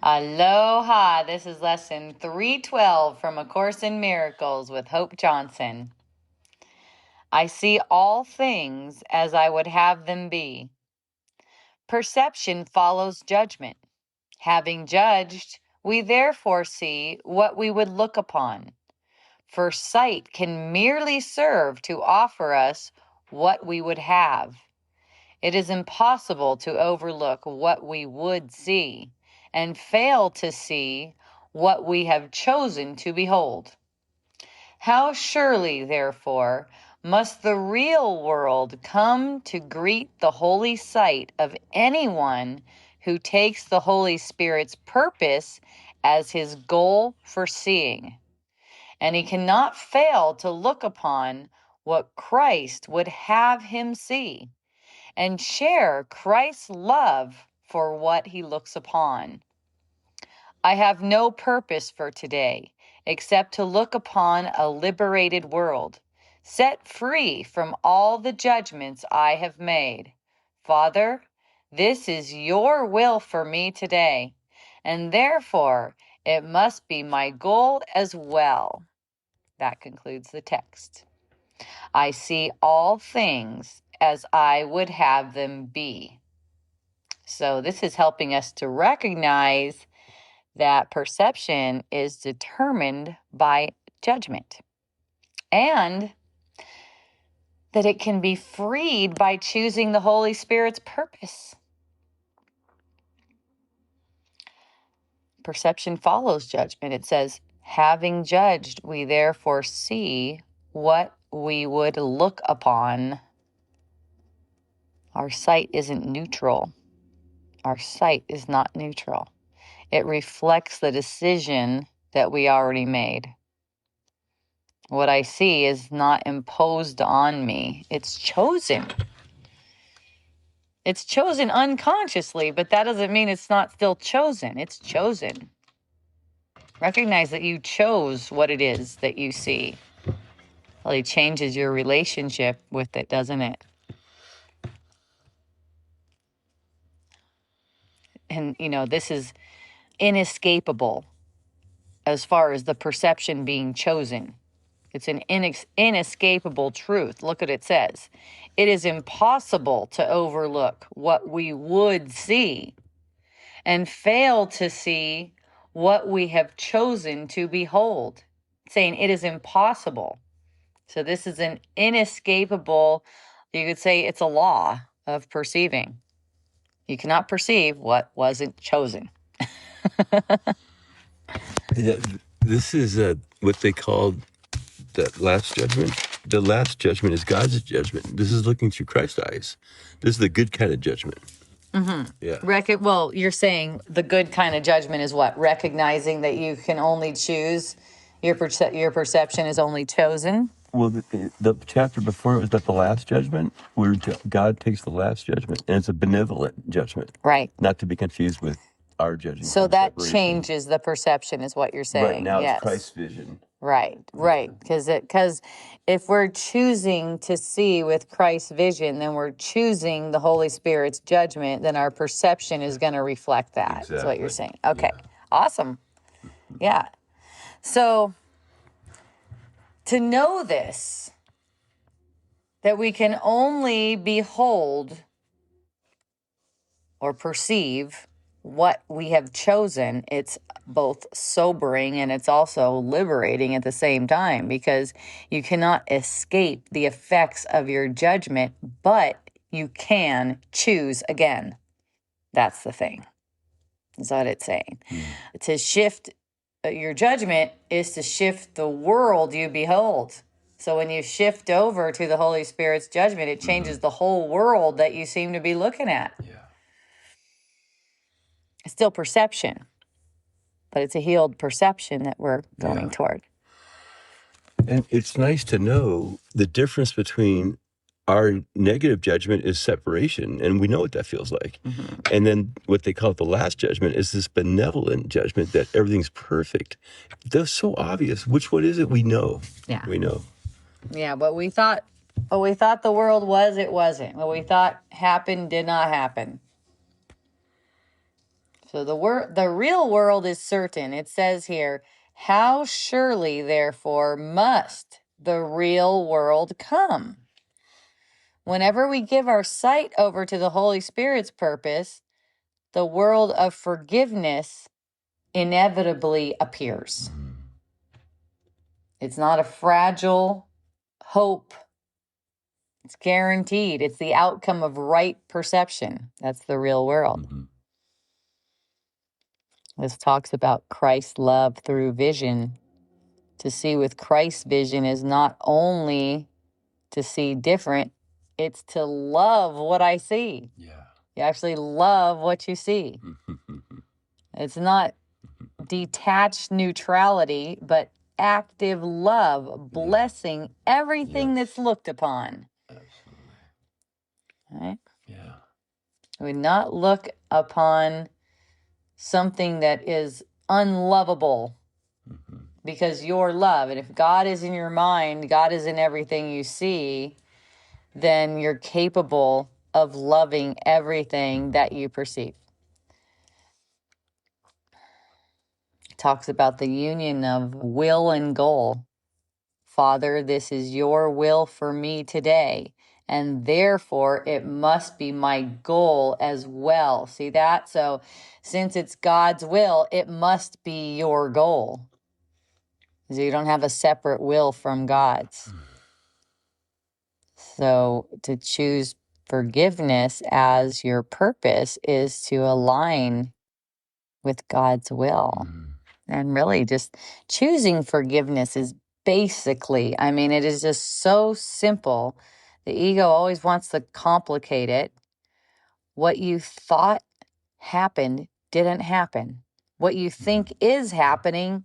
Aloha! This is lesson 312 from A Course in Miracles with Hope Johnson. I see all things as I would have them be. Perception follows judgment. Having judged, we therefore see what we would look upon. For sight can merely serve to offer us what we would have. It is impossible to overlook what we would see and fail to see what we have chosen to behold. How surely, therefore, must the real world come to greet the holy sight of anyone who takes the Holy Spirit's purpose as his goal for seeing. And he cannot fail to look upon what Christ would have him see and share Christ's love for what he looks upon. I have no purpose for today except to look upon a liberated world, set free from all the judgments I have made. Father, this is your will for me today, and therefore it must be my goal as well. That concludes the text. I see all things as I would have them be. So this is helping us to recognize that perception is determined by judgment and that it can be freed by choosing the Holy Spirit's purpose. Perception follows judgment. It says, having judged, we therefore see what we would look upon. Our sight isn't neutral. Our sight is not neutral. It reflects the decision that we already made. What I see is not imposed on me. It's chosen. It's chosen unconsciously, but that doesn't mean it's not still chosen. It's chosen. Recognize that you chose what it is that you see. Really changes your relationship with it, doesn't it? And, this is inescapable as far as the perception being chosen. It's an inescapable truth. Look what it says. It is impossible to overlook what we would see and fail to see what we have chosen to behold. It's saying it is impossible. So this is an inescapable, you could say it's a law of perceiving. You cannot perceive what wasn't chosen. Yeah, this is what they call the last judgment. The last judgment is God's judgment. This is looking through Christ's eyes. This is the good kind of judgment. Mm-hmm. Yeah. Well, you're saying the good kind of judgment is what? Recognizing that you can only choose, your perception is only chosen. Well, the chapter before it was the last judgment, where God takes the last judgment, and it's a benevolent judgment. Right. Not to be confused with our judging. So that changes the perception is what you're saying. Right now yes. It's Christ's vision. Right. Because if we're choosing to see with Christ's vision, then we're choosing the Holy Spirit's judgment, then our perception is going to reflect that. Exactly. That's what you're saying. Okay. Yeah. Awesome. Yeah. So to know this, that we can only behold or perceive what we have chosen, it's both sobering and it's also liberating at the same time, because you cannot escape the effects of your judgment, but you can choose again. That's the thing. That's what it's saying. To shift your judgment is to shift the world you behold. So when you shift over to the Holy Spirit's judgment, it changes the whole world that you seem to be looking at. Yeah. It's still perception, but it's a healed perception that we're going toward. And it's nice to know the difference between our negative judgment is separation, and we know what that feels like. Mm-hmm. And then what they call the last judgment is this benevolent judgment that everything's perfect. They're so obvious. Which one is it? We know. Yeah. We know. Yeah, what we thought the world was, it wasn't. What we thought happened did not happen. So the real world is certain. It says here, how surely, therefore, must the real world come? Whenever we give our sight over to the Holy Spirit's purpose, the world of forgiveness inevitably appears. It's not a fragile hope. It's guaranteed. It's the outcome of right perception. That's the real world. This talks about Christ's love through vision. To see with Christ's vision is not only to see different, it's to love what I see. Yeah. You actually love what you see. It's not detached neutrality, but active love, blessing everything that's looked upon. Absolutely. Right? Yeah. We not look upon something that is unlovable because you're love. And if God is in your mind, God is in everything you see, then you're capable of loving everything that you perceive. It talks about the union of will and goal. Father, this is your will for me today, and therefore it must be my goal as well. See that? So since it's God's will, it must be your goal. So you don't have a separate will from God's. So to choose forgiveness as your purpose is to align with God's will. And really just choosing forgiveness is basically, I mean, it is just so simple. The ego always wants to complicate it. What you thought happened didn't happen. What you think is happening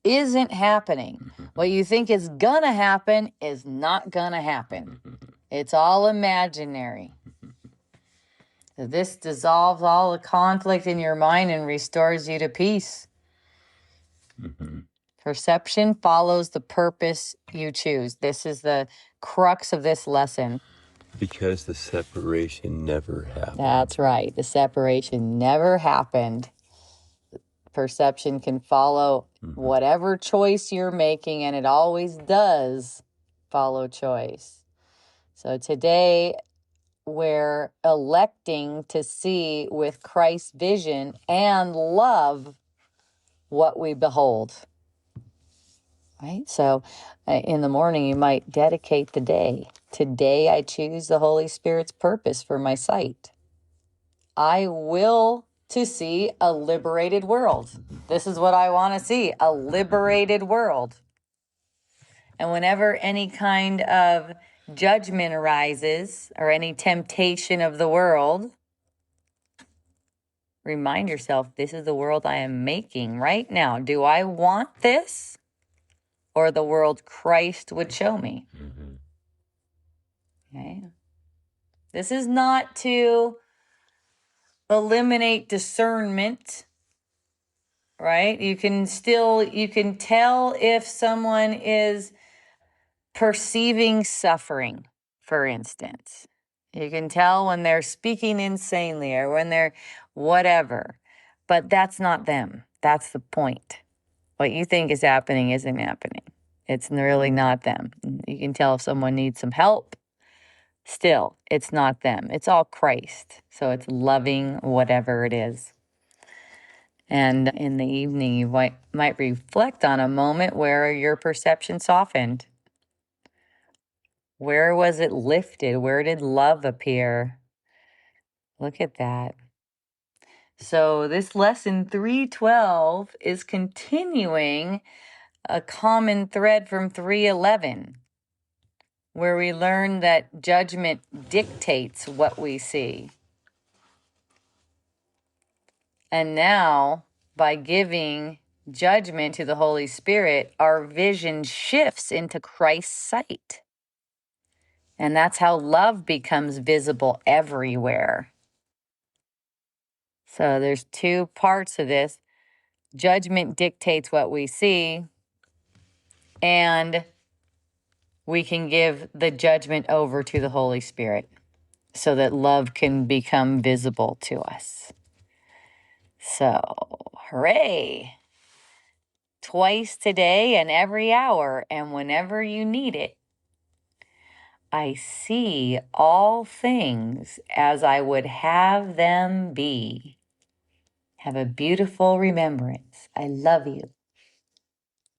isn't happening. What you think is gonna happen is not gonna happen. It's all imaginary. So this dissolves all the conflict in your mind and restores you to peace. Perception follows the purpose you choose. This is the crux of this lesson. Because the separation never happened. That's right. The separation never happened. Perception can follow whatever choice you're making, and it always does follow choice. So today, we're electing to see with Christ's vision and love what we behold. Right? So in the morning, you might dedicate the day. Today, I choose the Holy Spirit's purpose for my sight. I will to see a liberated world. This is what I want to see, a liberated world. And whenever any kind of judgment arises or any temptation of the world, remind yourself, this is the world I am making right now. Do I want this or the world Christ would show me? Okay. This is not to eliminate discernment, right? You can tell if someone is perceiving suffering, for instance. You can tell when they're speaking insanely or when they're whatever, but that's not them. That's the point. What you think is happening isn't happening. It's really not them. You can tell if someone needs some help. Still, it's not them. It's all Christ. So it's loving whatever it is. And in the evening, you might reflect on a moment where your perception softened. Where was it lifted? Where did love appear? Look at that. So this lesson 312 is continuing a common thread from 311, where we learn that judgment dictates what we see. And now, by giving judgment to the Holy Spirit, our vision shifts into Christ's sight. And that's how love becomes visible everywhere. So there's two parts of this. Judgment dictates what we see, and we can give the judgment over to the Holy Spirit so that love can become visible to us. So, hooray! Twice today and every hour, and whenever you need it, I see all things as I would have them be. Have a beautiful remembrance. I love you.